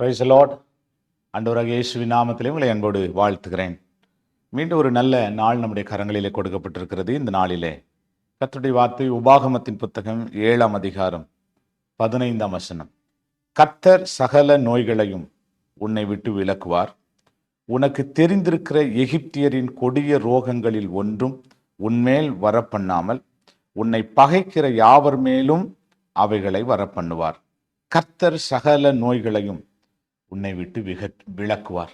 Price the Lord. ஆண்டவராகிய இயேசுவின் நாமத்திலே உங்களை அன்போடு வாழ்த்துகிறேன். மீண்டும் ஒரு நல்ல நாள் நம்முடைய கரங்களிலே கொடுக்கப்பட்டிருக்கிறது. இந்த நாளிலே கர்த்தருடைய வார்த்தை உபாகமத்தின் புத்தகம் 7ஆம் அதிகாரம் 15ஆம் வசனம். கர்த்தர் சகல நோய்களையும் உன்னை விட்டு விலக்குவார். உனக்கு தெரிந்திருக்கிற எகிப்தியரின் கொடிய ரோகங்களில் ஒன்றும் உன்மேல் வரப்பண்ணாமல் உன்னை பகைக்கிற யாவர் மேலும் அவைகளை வரப்பண்ணுவார். கர்த்தர் சகல நோய்களையும் உன்னை விட்டு விலக்குவார்.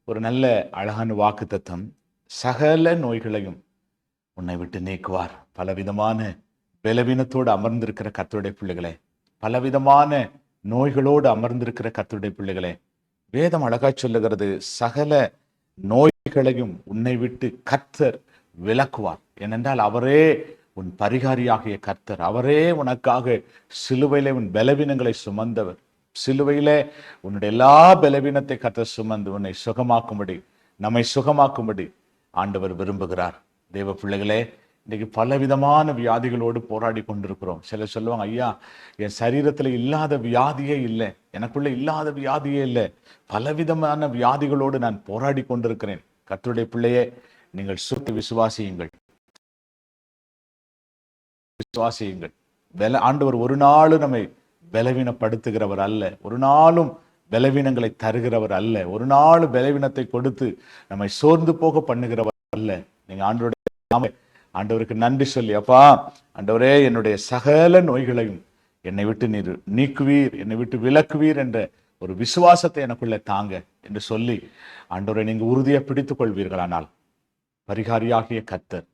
ஒரு நல்ல அழகான வாக்குத்தத்தம். சகல நோய்களையும் உன்னை விட்டு நீக்குவார். பலவிதமான பலவீனத்தோடு அமர்ந்திருக்கிற கர்த்தருடைய பிள்ளைகளே, பலவிதமான நோய்களோடு அமர்ந்திருக்கிற கர்த்தருடைய பிள்ளைகளே, வேதம் அழகாய் சொல்லுகிறது, சகல நோய்களையும் உன்னை விட்டு கர்த்தர் விலக்குவார். ஏனென்றால் அவரே உன் பரிகாரியாகிய கர்த்தர். அவரே உனக்காக சிலுவையிலே உன் பலவீனங்களை சுமந்தவர். சிலுவையிலே உன்னுடைய எல்லா பலவீனத்தை கர்த்தர் சுமந்து உன்னை சுகமாக்கும்படி, நம்மை சுகமாக்கும்படி ஆண்டவர் விரும்புகிறார். தேவ பிள்ளைகளே, இன்னைக்கு பலவிதமான வியாதிகளோடு போராடி கொண்டிருக்கிறோம். சிலர் சொல்லுவாங்க, ஐயா என் சரீரத்தில் இல்லாத வியாதியே இல்லை, எனக்குள்ள இல்லாத வியாதியே இல்லை, பலவிதமான வியாதிகளோடு நான் போராடி கொண்டிருக்கிறேன். கர்த்தருடைய பிள்ளையே, நீங்கள் சுற்றி விசுவாசியுங்கள். ஆண்டவர் ஒரு நாளும் நம்மை பலவீனப்படுத்துகிறவர் அல்ல, ஒரு நாளும் பலவீனங்களை தருகிறவர் அல்ல, ஒரு நாளும் பலவீனத்தை கொடுத்து நம்மை சோர்ந்து போக பண்ணுகிறவர் அல்ல. நீங்க ஆண்டவருக்கு நன்றி சொல்லி, அப்பா ஆண்டவரே, என்னுடைய சகல நோய்களையும் என்னை விட்டு நீர் நீக்குவீர், என்னை விட்டு விலக்குவீர் என்ற ஒரு விசுவாசத்தை எனக்குள்ள தாங்க என்று சொல்லி ஆண்டவரை நீங்க உறுதியை பிடித்துக் கொள்வீர்களானால், பரிகாரியாகிய கர்த்தர்,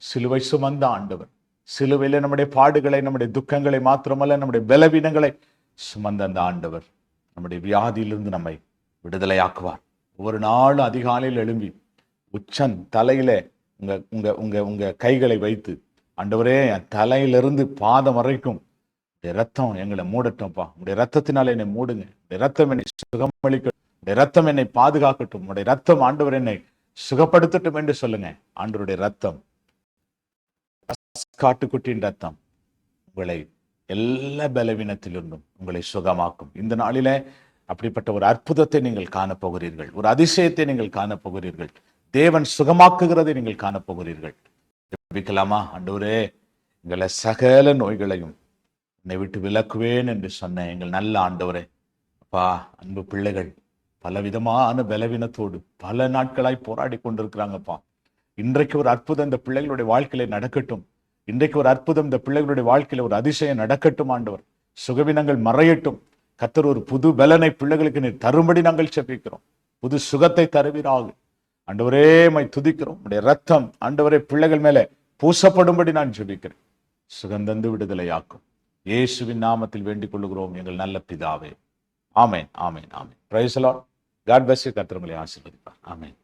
சிலுவை சுமந்த ஆண்டவர், சிலுவையில நம்முடைய பாடுகளை, நம்முடைய துக்கங்களை மாத்திரமல்ல, நம்முடைய பலவீனங்களை சுமந்த அந்த ஆண்டவர் நம்முடைய வியாதியிலிருந்து நம்மை விடுதலையாக்குவார். ஒவ்வொரு நாளும் அதிகாலையில் எழும்பி உச்சன் தலையில உங்க உங்க உங்க உங்க கைகளை வைத்து, ஆண்டவரே என் தலையிலிருந்து பாதம் வரைக்கும் உடைய ரத்தம் எங்களை மூடட்டும்ப்பா, உடைய ரத்தத்தினால என்னை மூடுங்க, உடைய ரத்தம் என்னை சுகமளிக்கட்டும், உடைய ரத்தம் என்னை பாதுகாக்கட்டும், உடைய ரத்தம் ஆண்டவர் என்னை சுகப்படுத்தட்டும் என்று சொல்லுங்க. ஆண்டவருடைய ரத்தம், காட்டுக்குட்டியின் ரத்தம் உங்களை எல்லா பலவீனத்திலிருந்தும் உங்களை சுகமாக்கும். இந்த நாளிலே அப்படிப்பட்ட ஒரு அற்புதத்தை நீங்கள் காணப்போகிறீர்கள், ஒரு அதிசயத்தை நீங்கள் காணப்போகிறீர்கள், தேவன் சுகமாக்குகிறதை நீங்கள் காணப்போகிறீர்கள். ஜெபிக்கலாமா? ஆண்டவரே, எங்களை சகல நோய்களையும் என்னை விட்டு விலக்குவேன் என்று சொன்ன எங்கள் நல்ல ஆண்டவரே, அப்பா, அன்பு பிள்ளைகள் பலவிதமான பலவீனத்தோடு பல நாட்களாய் போராடி கொண்டிருக்கிறாங்கப்பா. இன்றைக்கு ஒரு அற்புதம் இந்த பிள்ளைகளுடைய வாழ்க்கையில நடக்கட்டும். இன்றைக்கு ஒரு அற்புதம் இந்த பிள்ளைகளுடைய வாழ்க்கையில ஒரு அதிசயம் நடக்கட்டும். ஆண்டவர், சுகவீனங்கள் மறையட்டும். கர்த்தர் ஒரு புது பலனை பிள்ளைகளுக்கு நீர் தரும்படி நாங்கள் செபிக்கிறோம். புது சுகத்தை தருவீராக. ஆண்டவரே, மை துதிக்கிறோம். உடைய ரத்தம் ஆண்டவரே பிள்ளைகள் மேல பூசப்படும்படி நான் ஜெபிக்கிறேன். சுகந்தந்து விடுதலையாக்கும். இயேசுவின் நாமத்தில் வேண்டிக் கொள்ளுகிறோம் எங்கள் நல்ல பிதாவே. ஆமேன், ஆமேன், ஆமேன். Praise the Lord. God bless you. கர்த்தர் உங்களை ஆசீர்வதிப்பார். ஆமேன்.